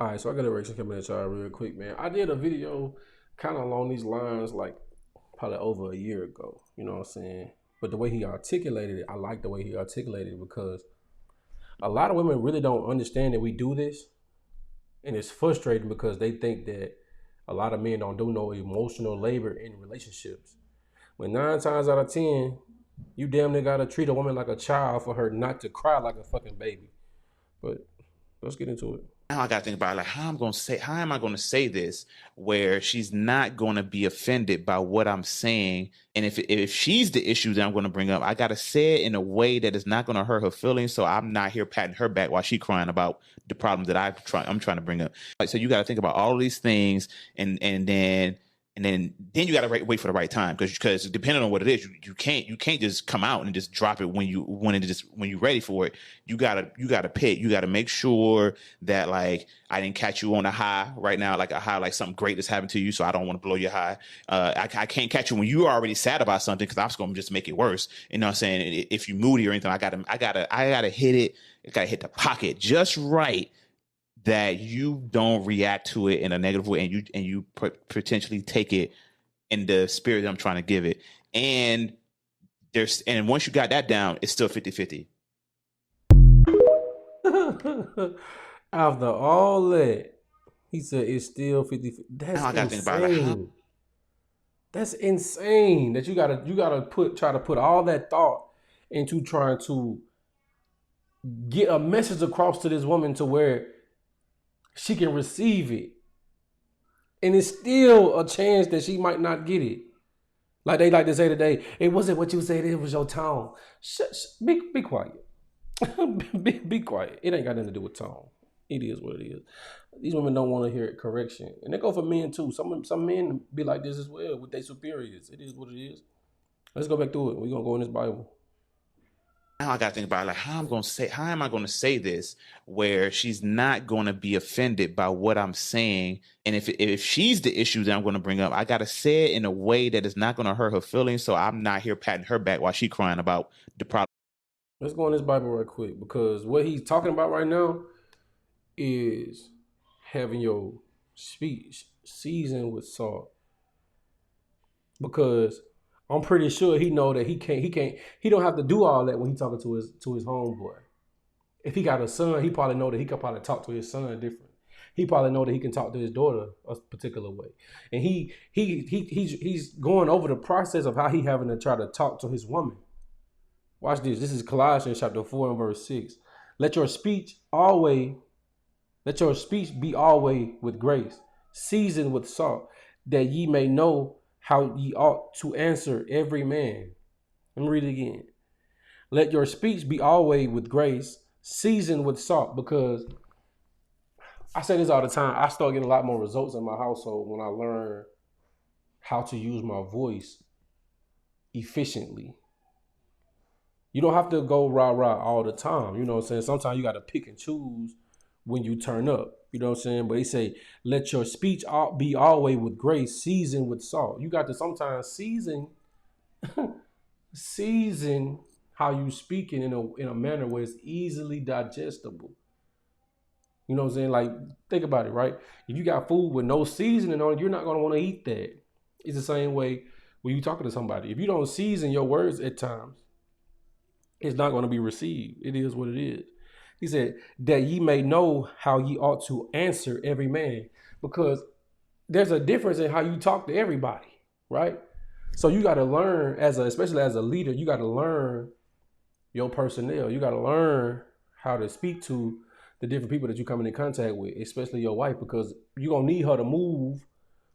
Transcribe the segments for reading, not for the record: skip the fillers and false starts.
All right, so I got a reaction coming at y'all real quick, man. I did a video kind of along these lines, like probably over a year ago. You know what I'm saying? But the way he articulated it, I like the way he articulated it because a lot of women really don't understand that we do this, and it's frustrating because they think that a lot of men don't do no emotional labor in relationships. When 9 times out of 10, you damn near gotta treat a woman like a child for her not to cry like a fucking baby. But let's get into it. Now I got to think about like how am I going to say this where she's not going to be offended by what I'm saying, and if she's the issue that I'm going to bring up, I got to say it in a way that is not going to hurt her feelings, so I'm not here patting her back while she's crying about the problems that I'm trying to bring up. Like, so you got to think about all of these things, and then you got to wait for the right time because depending on what it is, you can't just come out and just drop it when you're ready for it. You gotta pick. You gotta make sure that like I didn't catch you on a high right now, like a high, like something great that's happened to you. So I don't want to blow your high. I can't catch you when you're already sad about something because I'm just gonna just make it worse. You know what I'm saying? If you moody or anything, I gotta hit it. I gotta hit the pocket just right that you don't react to it in a negative way and you potentially take it in the spirit that I'm trying to give it. And once you got that down, it's still 50-50. After all that, he said it's still 50. That's Now I got to think about like how insane. That's insane that you gotta try to put all that thought into trying to get a message across to this woman to where she can receive it. And it's still a chance that she might not get it. Like they like to say today, it wasn't what you said, it was your tone. Be quiet. be quiet. It ain't got nothing to do with tone. It is what it is. These women don't want to hear correction. And they go for men too. Some men be like this as well with their superiors. It is what it is. Let's go back to it. We're gonna go in this Bible. now I got to think about like how am I going to say this where she's not going to be offended by what I'm saying, and if she's the issue that I'm going to bring up, I got to say it in a way that is not going to hurt her feelings, so I'm not here patting her back while she's crying about the problem. Let's go in this Bible right quick because what he's talking about right now is having your speech seasoned with salt. Because I'm pretty sure he know that he don't have to do all that when he talking to his homeboy. If he got a son, he probably know that he could probably talk to his son different. He probably know that he can talk to his daughter a particular way, and he's going over the process of how he having to try to talk to his woman. Watch this. This is Colossians chapter 4 and verse 6. Let your speech always let your speech be always with grace, seasoned with salt, that ye may know how ye ought to answer every man. Let me read it again. Let your speech be always with grace, seasoned with salt, because I say this all the time. I start getting a lot more results in my household when I learn how to use my voice efficiently. You don't have to go rah rah all the time. You know what I'm saying? Sometimes you got to pick and choose when you turn up. You know what I'm saying? But he say, let your speech be always with grace, seasoned with salt. You got to sometimes season how you speaking in a manner where it's easily digestible. You know what I'm saying? Like, think about it, right? If you got food with no seasoning on it, you're not gonna want to eat that. It's the same way when you talking to somebody. If you don't season your words at times, it's not going to be received. It is what it is. He said, that ye may know how ye ought to answer every man. Because there's a difference in how you talk to everybody, right? So you got to learn especially as a leader, you got to learn your personnel. You got to learn how to speak to the different people that you're coming in contact with, especially your wife, because you're going to need her to move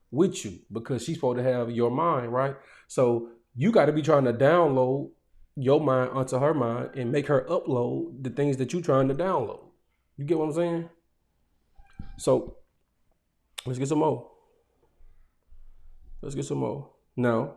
with you because she's supposed to have your mind, right? So you got to be trying to download your mind onto her mind and make her upload the things that you're trying to download. You get what I'm saying? So let's get some more. Let's get some more. Now,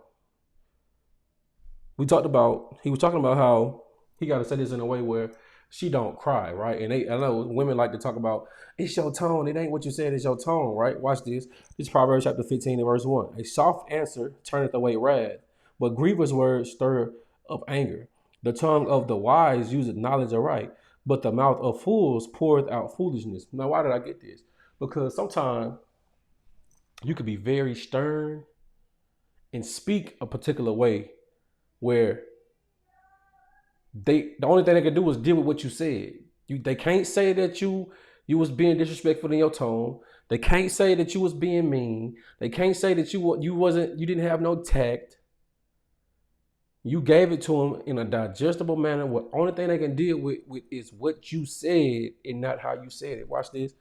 he was talking about how he got to say this in a way where she don't cry, right? And I know women like to talk about, it's your tone. It ain't what you said, it's your tone, right? Watch this. This is Proverbs chapter 15 and verse 1. A soft answer turneth away wrath, but grievous words stir up anger. The tongue of the wise useth knowledge aright, but the mouth of fools poureth out foolishness. Now, why did I get this? Because sometimes you could be very stern and speak a particular way where the only thing they can do is deal with what you said. They can't say that you was being disrespectful in your tone. They can't say that you was being mean. They can't say that you didn't have no tact. You gave it to them in a digestible manner. What only thing they can deal with is what you said and not how you said it. Watch this.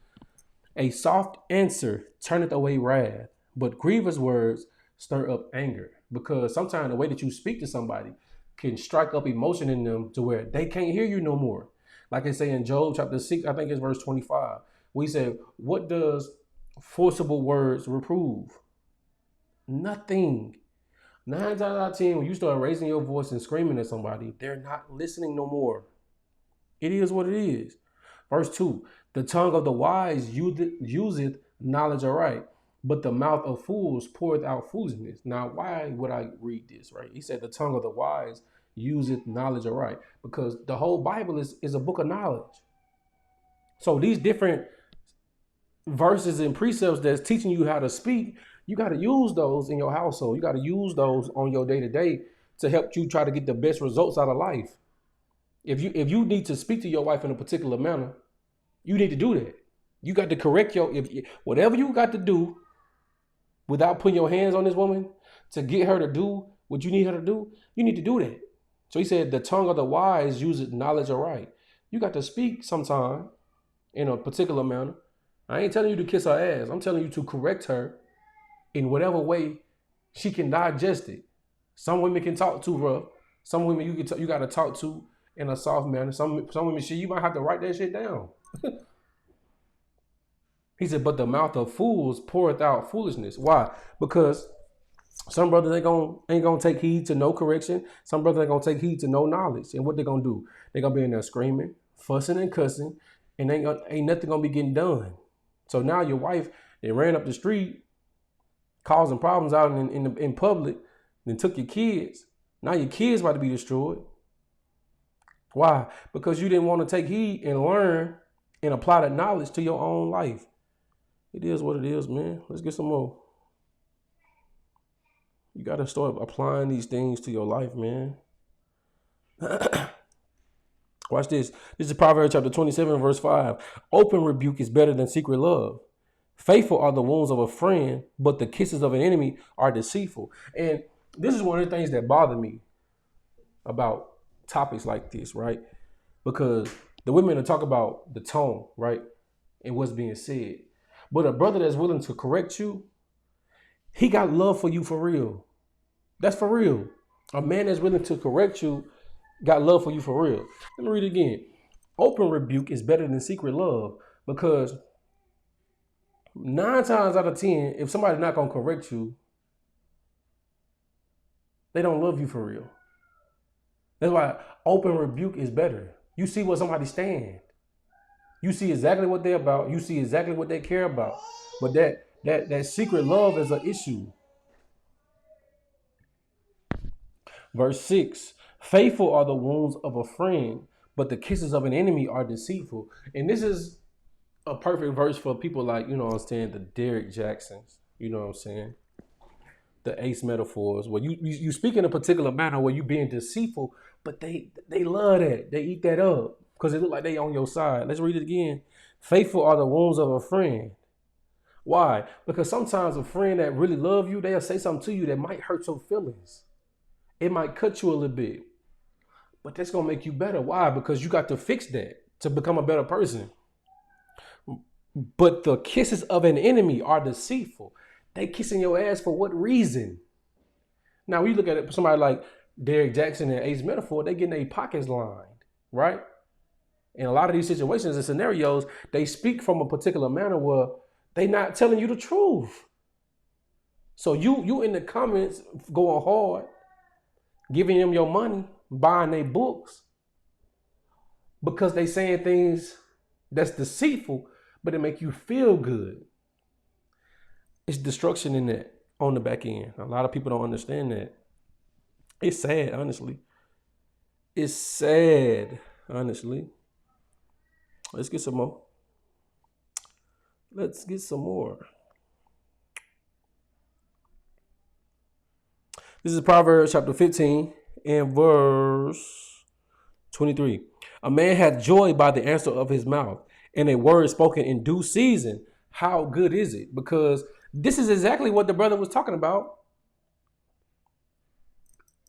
A soft answer turneth away wrath, but grievous words stir up anger. Because sometimes the way that you speak to somebody can strike up emotion in them to where they can't hear you no more. Like I say in Job chapter 6, I think it's verse 25. We said, what does forcible words reprove? Nothing. 9 times out of 10, when you start raising your voice and screaming at somebody, they're not listening no more. It is what it is. Verse 2, the tongue of the wise useth knowledge aright, but the mouth of fools poureth out foolishness. Now, why would I read this, right? He said the tongue of the wise useth knowledge aright, because the whole Bible is a book of knowledge. So these different verses and precepts that's teaching you how to speak, you got to use those in your household. You got to use those on your day-to-day to help you try to get the best results out of life. If you need to speak to your wife in a particular manner, you need to do that. You got to correct whatever you got to do without putting your hands on this woman to get her to do what you need her to do. You need to do that. So he said, the tongue of the wise uses knowledge aright. You got to speak sometime in a particular manner. I ain't telling you to kiss her ass. I'm telling you to correct her in whatever way she can digest it. Some women can talk too rough. Some women you got to talk to in a soft manner. Some women, you might have to write that shit down. He said, but the mouth of fools poureth out foolishness. Why? Because some brothers ain't gonna take heed to no correction. Some brothers ain't gonna take heed to no knowledge. And what they gonna do? They gonna be in there screaming, fussing and cussing, and ain't nothing gonna be getting done. So now your wife, they ran up the street, causing problems out in public, then took your kids. Now your kids about to be destroyed. Why? Because you didn't want to take heed and learn and apply that knowledge to your own life. It is what it is, man. Let's get some more. You got to start applying these things to your life, man. Watch this. This is Proverbs chapter 27, verse 5. Open rebuke is better than secret love. Faithful are the wounds of a friend, but the kisses of an enemy are deceitful. And this is one of the things that bother me about topics like this, right? Because the women are talk about the tone, right? And what's being said. But a brother that's willing to correct you, he got love for you for real. That's for real. A man that's willing to correct you got love for you for real. Let me read it again. Open rebuke is better than secret love, because 9 times out of 10, if somebody's not going to correct you, they don't love you for real. That's why open rebuke is better. You see what somebody stand. You see exactly what they're about. You see exactly what they care about. But that secret love is an issue. Verse 6, faithful are the wounds of a friend, but the kisses of an enemy are deceitful. And this is a perfect verse for people like, you know what I'm saying, the Derrick Jacksons, you know what I'm saying, the ace metaphors, where you speak in a particular manner where you being deceitful, but they love that. They eat that up because it look like they on your side. Let's read it again. Faithful are the wounds of a friend. Why? Because sometimes a friend that really love you, they'll say something to you that might hurt your feelings. It might cut you a little bit, but that's going to make you better. Why? Because you got to fix that to become a better person. But the kisses of an enemy are deceitful. They kissing your ass for what reason? Now, when you look at it, somebody like Derrick Jackson and Ace Metaphor, they getting their pockets lined, right? In a lot of these situations and scenarios, they speak from a particular manner where they not telling you the truth. So you in the comments going hard, giving them your money, buying their books, because they saying things that's deceitful, but it make you feel good. It's destruction in that on the back end. A lot of people don't understand that. It's sad, honestly. It's sad, honestly. Let's get some more. Let's get some more. This is Proverbs chapter 15 and verse 23. A man hath joy by the answer of his mouth, and a word spoken in due season. How good is it? Because this is exactly what the brother was talking about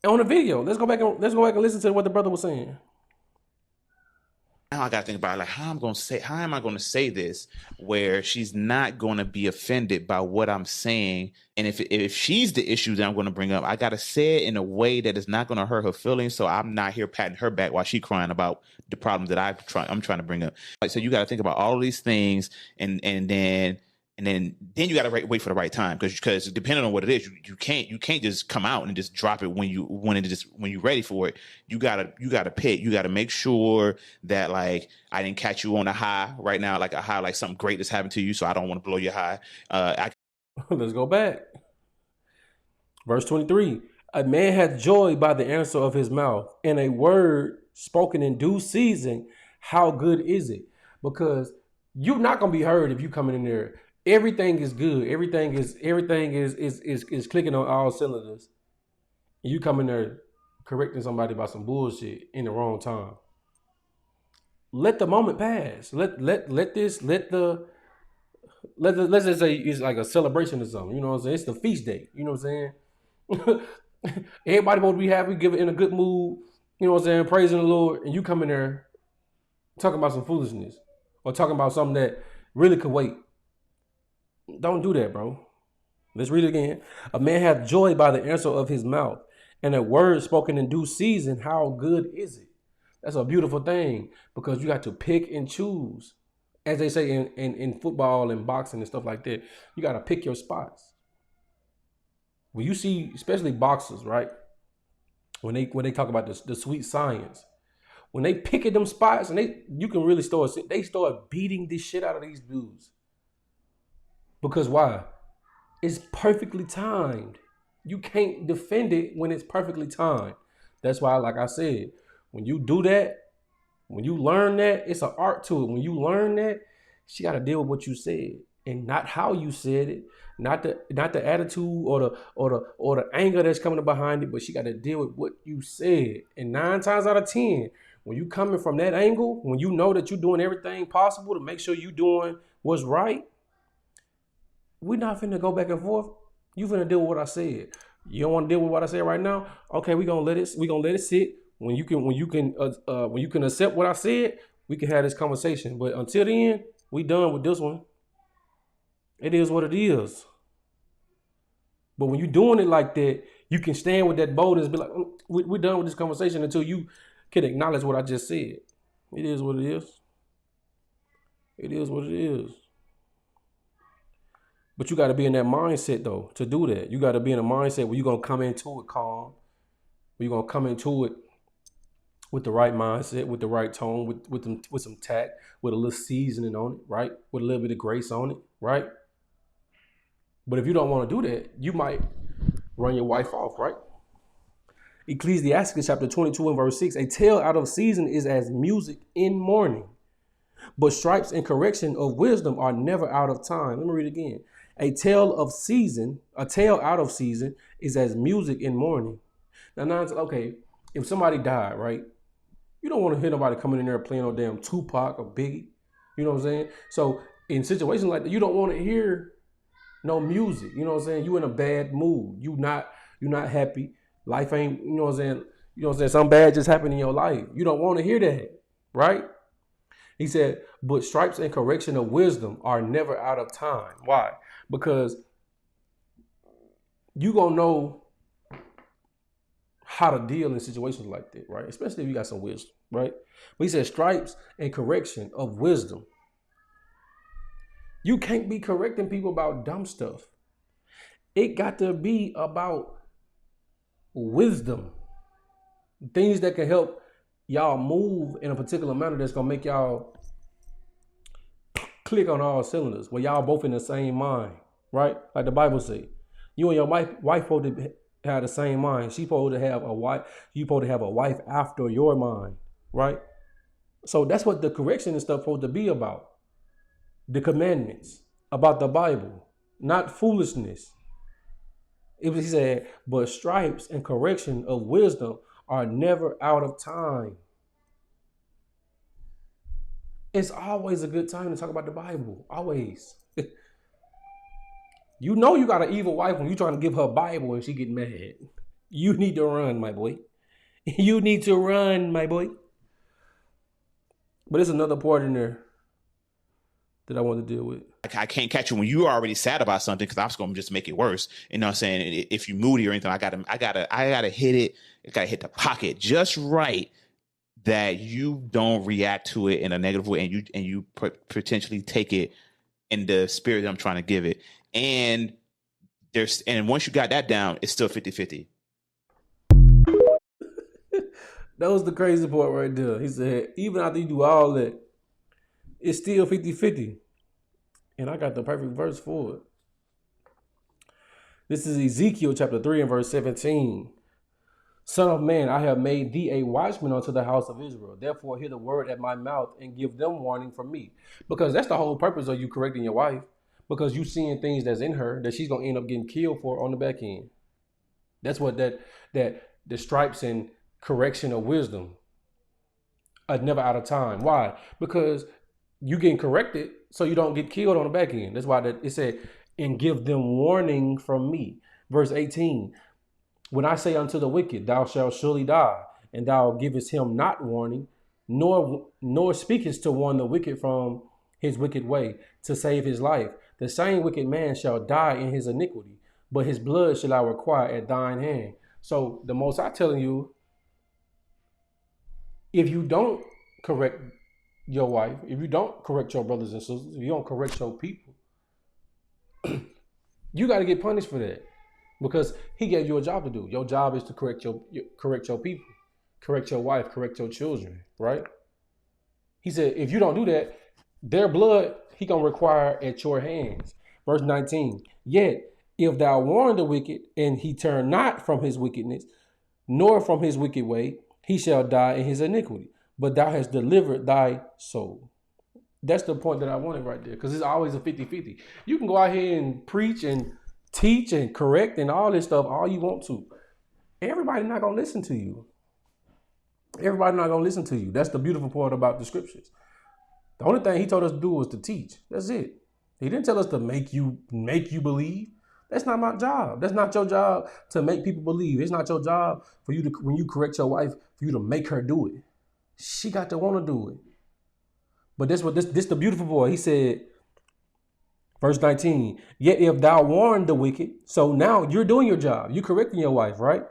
on the video. Let's go back and listen to what the brother was saying. Now I gotta think about like how am I gonna say this where she's not gonna be offended by what I'm saying, and if she's the issue that I'm gonna bring up, I gotta say it in a way that is not gonna hurt her feelings, so I'm not here patting her back while she's crying about the problem that I'm trying to bring up. Like, so you gotta think about all of these things, and then you got to wait for the right time because depending on what it is, you can't just come out and just drop it when you're ready for it. You gotta pick. You gotta make sure that like I didn't catch you on a high right now, like a high, like something great has happened to you. So I don't want to blow your high. Let's go back. Verse 23. A man hath joy by the answer of his mouth, and a word spoken in due season. How good is it? Because you're not gonna be heard if you coming in there. Everything is good. Everything is clicking on all cylinders. And you come in there correcting somebody about some bullshit in the wrong time. Let the moment pass. Let's just say it's like a celebration or something. You know what I'm saying? It's the feast day. You know what I'm saying? Everybody supposed to be happy, give it in a good mood. You know what I'm saying? Praising the Lord, and you come in there talking about some foolishness or talking about something that really could wait. Don't do that, bro. Let's read it again. A man hath joy by the answer of his mouth, and a word spoken in due season. How good is it? That's a beautiful thing because you got to pick and choose. As they say in football and boxing and stuff like that, you got to pick your spots. When you see, especially boxers, right? When they talk about the sweet science, when they pick at them spots and you can really start beating this shit out of these dudes. Because why? It's perfectly timed. You can't defend it when it's perfectly timed. That's why, like I said, when you do that, when you learn that, it's an art to it. When you learn that, she got to deal with what you said and not how you said it, not the attitude or the anger that's coming behind it, but she got to deal with what you said. And 9 times out of 10, when you coming from that angle, when you know that you're doing everything possible to make sure you're doing what's right, we're not finna go back and forth. You finna deal with what I said. You don't want to deal with what I said right now? Okay, we're gonna let it sit. When you can accept what I said, we can have this conversation. But until then, we done with this one. It is what it is. But when you're doing it like that, you can stand with that boldness and be like, we're done with this conversation until you can acknowledge what I just said. It is what it is. It is what it is. But you got to be in that mindset, though, to do that. You got to be in a mindset where you're going to come into it calm. Where you're going to come into it with the right mindset, with the right tone, with some tact, with a little seasoning on it, right? With a little bit of grace on it, right? But if you don't want to do that, you might run your wife off, right? Ecclesiastes chapter 22 and verse 6, a tale out of season is as music in mourning, but stripes and correction of wisdom are never out of time. Let me read it again. A tale out of season is as music in mourning. Now, okay, if somebody died, right? You don't want to hear nobody coming in there playing no damn Tupac or Biggie. You know what I'm saying? So in situations like that, you don't want to hear no music. You know what I'm saying? You in a bad mood. You not happy. Life ain't, you know what I'm saying? You know what I'm saying? Something bad just happened in your life. You don't want to hear that, right? He said, but stripes and correction of wisdom are never out of time. Why? Because you gonna know how to deal in situations like that, right? Especially if you got some wisdom, right? But he said stripes and correction of wisdom. You can't be correcting people about dumb stuff. It got to be about wisdom. Things that can help y'all move in a particular manner that's gonna make y'all click on all cylinders, where y'all both in the same mind, right? Like the Bible say, you and your wife supposed to have the same mind. She supposed to have a wife. You supposed to have a wife after your mind, right? So that's what the correction and stuff supposed to be about. The commandments. about the Bible, not foolishness. He said, but stripes and correction of wisdom are never out of time. It's always a good time to talk about the Bible. Always. You know you got an evil wife when you trying to give her Bible and she get mad. You need to run, my boy. You need to run, my boy. But there's another part in there that I want to deal with. I can't catch you when you're already sad about something because I'm just gonna just make it worse. You know what I'm saying? If you moody or anything, I gotta hit it. It gotta hit the pocket just right that you don't react to it in a negative way and you potentially take it in the spirit that I'm trying to give it. And once you got that down, it's still 50-50. That was the crazy part right there. He said, even after you do all that, it's still 50-50. And I got the perfect verse for it. This is Ezekiel chapter 3 and verse 17. Son of man, I have made thee a watchman unto the house of Israel. Therefore, hear the word at my mouth and give them warning from me. Because that's the whole purpose of you correcting your wife. Because you seeing things that's in her that she's going to end up getting killed for on the back end. That's what that the stripes and correction of wisdom are never out of time. Why? Because you getting corrected so you don't get killed on the back end. That's why it said, and give them warning from me. Verse 18, when I say unto the wicked, thou shalt surely die, and thou givest him not warning, nor speakest to warn the wicked from his wicked way, to save his life. The same wicked man shall die in his iniquity, but his blood shall I require at thine hand. So the Most High telling you, if you don't correct your wife, if you don't correct your brothers and sisters, if you don't correct your people, you got to get punished for that, because he gave you a job to do. Your job is to correct your people, correct your wife, correct your children, right? He said, if you don't do that, their blood he gonna require at your hands. Verse 19, yet if thou warn the wicked, and he turn not from his wickedness, nor from his wicked way, he shall die in his iniquity. But thou hast delivered thy soul. That's the point that I wanted right there, because it's always a 50-50. You can go out here and preach and teach and correct and all this stuff all you want to. Everybody not going to listen to you. Everybody not going to listen to you. That's the beautiful part about the scriptures. The only thing he told us to do was to teach. That's it. He didn't tell us to make you believe. That's not my job. That's not your job to make people believe. It's not your job for you to, when you correct your wife, for you to make her do it. She got to want to do it. But this the beautiful boy. He said, verse 19, yet if thou warn the wicked, so now you're doing your job. You're correcting your wife, right?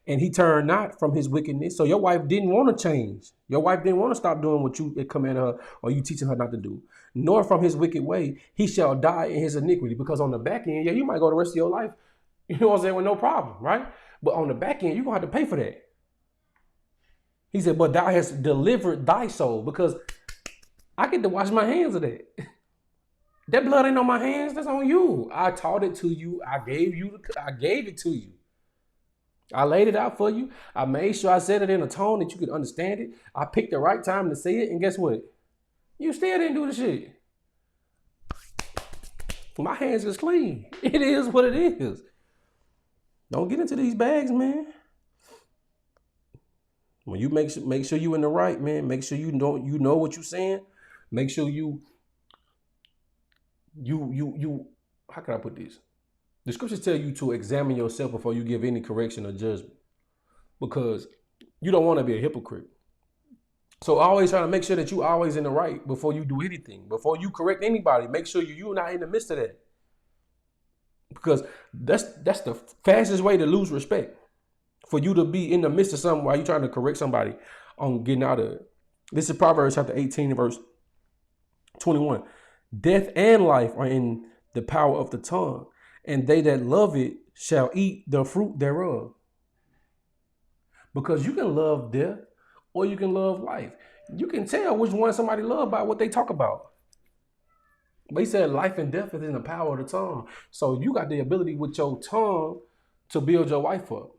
And he turned not from his wickedness. So your wife didn't want to change. Your wife didn't want to stop doing what you command her or you teaching her not to do. Nor from his wicked way, he shall die in his iniquity. Because on the back end, yeah, you might go the rest of your life, you know what I'm saying, with no problem, right? But on the back end, you're going to have to pay for that. He said, but thou hast delivered thy soul, because I get to wash my hands of that. That blood ain't on my hands. That's on you. I taught it to you. I gave it to you. I laid it out for you. I made sure I said it in a tone that you could understand it. I picked the right time to say it. And guess what? You still didn't do the shit. My hands is clean. It is what it is. Don't get into these bags, man. When you make sure you in the right, man. Make sure you know what you're saying. Make sure you how can I put this? The scriptures tell you to examine yourself before you give any correction or judgment, because you don't want to be a hypocrite. So always try to make sure that you always in the right before you do anything. Before you correct anybody, make sure you're not in the midst of that. Because that's the fastest way to lose respect. For you to be in the midst of something while you're trying to correct somebody on getting out of it. This is Proverbs chapter 18 verse 21. Death and life are in the power of the tongue, and they that love it shall eat the fruit thereof. Because you can love death or you can love life. You can tell which one somebody loves by what they talk about. But he said life and death is in the power of the tongue. So you got the ability with your tongue to build your wife up.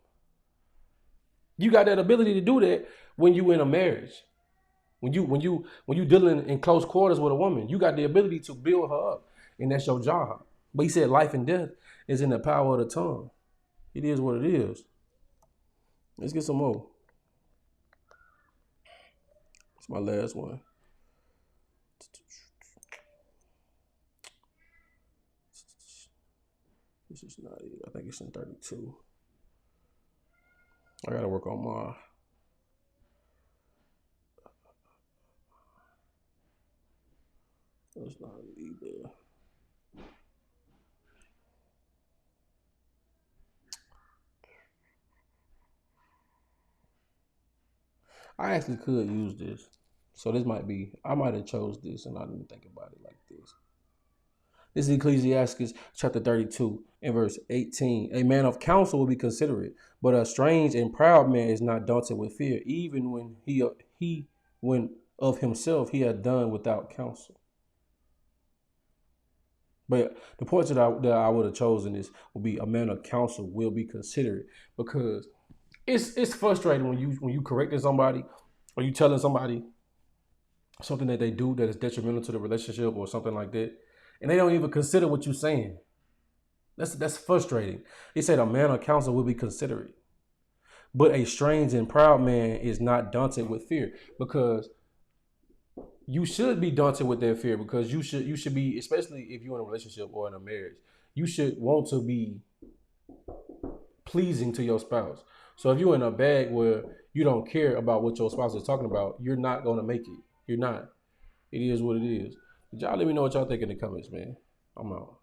You got that ability to do that when you in a marriage. When you dealing in close quarters with a woman, you got the ability to build her up. and that's your job. But he said life and death is in the power of the tongue. It is what it is. Let's get some more. It's my last one. This is not it. I think it's in 32. I gotta work on my. That's not it either. I actually could use this. So this might be, I might have chose this and I didn't think about it like this. This is Ecclesiastes chapter 32 and verse 18. A man of counsel will be considerate, but a strange and proud man is not daunted with fear, even when when of himself he had done without counsel. But the point that I would have chosen is would be a man of counsel will be considerate, because it's frustrating when you correcting somebody or you telling somebody something that they do that is detrimental to the relationship or something like that, and they don't even consider what you're saying. That's frustrating. He said a man of counsel will be considerate, but a strange and proud man is not daunted with fear, because you should be daunted with that fear, because you should be, especially if you're in a relationship or in a marriage, you should want to be pleasing to your spouse. So if you're in a bag where you don't care about what your spouse is talking about, you're not gonna make it. You're not. It is what it is. But y'all let me know what y'all think in the comments, man. I'm out.